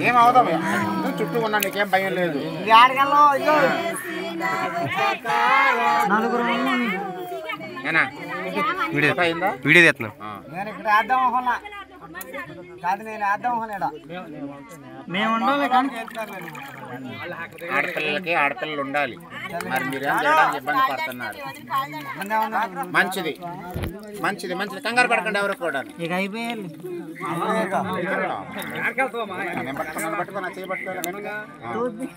ఏమవుతావు చుట్టూ ఉన్నా నీకేం భయం లేదు. వీడియో తీస్తున్నా. ఆడపిల్లలకి ఆడపిల్లలు ఉండాలి. మరి మీరేం చేయడానికి ఇబ్బంది పడుతున్నారు? మంచిది మంచిది మంచిది, కంగారు పడకండి ఎవరు కూడా. పట్టుకున్నా చేయబట్టుకోవాలి.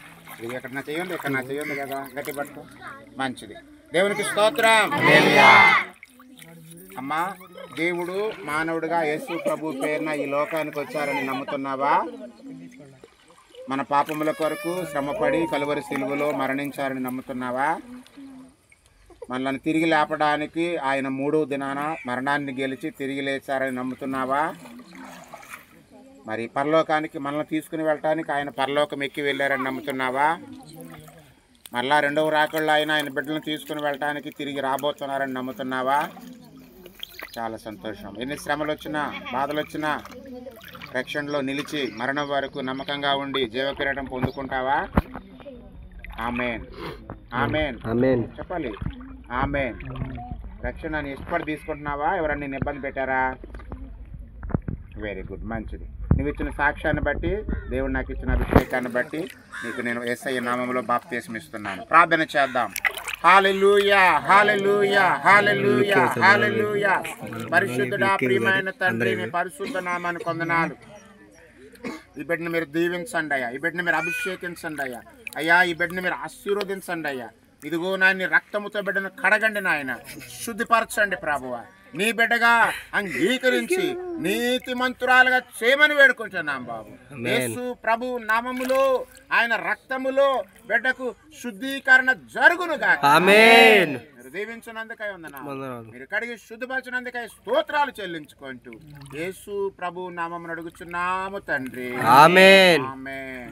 ఇది ఎక్కడ నా చేయండి, ఇక్కడ నా చేయండి కదా, గట్టి పట్టుకో. మంచిది, దేవునికి స్తోత్రం. అమ్మా, దేవుడు మానవుడిగా యేసు ప్రభు పేరున ఈ లోకానికి వచ్చారని నమ్ముతున్నావా? మన పాపముల కొరకు శ్రమపడి కలువరి సిలువలో మరణించారని నమ్ముతున్నావా? మనల్ని తిరిగి లేపడానికి ఆయన 3వ దినాన మరణాన్ని గెలిచి తిరిగి లేచారని నమ్ముతున్నావా? మరి పరలోకానికి మనల్ని తీసుకుని వెళ్ళటానికి ఆయన పరలోకం ఎక్కి వెళ్ళారని నమ్ముతున్నావా? మళ్ళా 2వ రాకల్లో ఆయన బిడ్డలను తీసుకుని వెళ్ళటానికి తిరిగి రాబోతున్నారని నమ్ముతున్నావా? చాలా సంతోషం. ఎన్ని శ్రమలు వచ్చినా బాధలు వచ్చినా రక్షణలో నిలిచి మరణం వరకు నమ్మకంగా ఉండి జీవకిరీటం పొందుకుంటావా? ఆమేన్ ఆమేన్ ఆమేన్ చెప్పాలి. ఆమేన్. రక్షణని ఇష్టపడి తీసుకుంటున్నావా? ఎవరన్నా నిన్ను ఇబ్బంది పెట్టారా? వెరీ గుడ్, మంచిది. నువ్వు ఇచ్చిన సాక్ష్యాన్ని బట్టి, దేవుడు నాకు ఇచ్చిన అభిషేకాన్ని బట్టి నీకు నేను యేసయ్య నామములో బాప్తిస్మం ఇస్తున్నాను. ప్రార్థన చేద్దాం. హల్లెలూయా హల్లెలూయా హల్లెలూయా హల్లెలూయా. పరిశుద్ధుడా, ప్రియమైన తండ్రి, నీ పరిశుద్ధ నామానికి వందనాలు. ఈ బిడ్డని మీరు దీవించండి అయ్యా. ఈ బిడ్డని మీరు అభిషేకించండి అయ్యా. అయ్యా, ఈ బిడ్డని మీరు ఆశీర్వదించండి అయ్యా. ఇదిగో నాయన, రక్తముతో బిడ్డను కడగండి నాయన, శుద్ధిపరచండి ప్రభువా. నీ బిడ్డగా అంగీకరించి నీతి మంతురాలుగా చేయమని వేడుకుంటున్నాం బాబు. యేసు ప్రభు నామములో, ఆయన రక్తములో బిడ్డకు శుద్ధీకరణ జరుగునుగా. ఆమేన్. మీరు దీవించినందుకై వందనాలు. మీరు కడిగి శుద్ధిపరచినందుకై స్తోత్రాలు చెల్లించుకుంటూ యేసు ప్రభు నామమును అడుగుచున్నాము తండ్రి. ఆమేన్. ఆమేన్.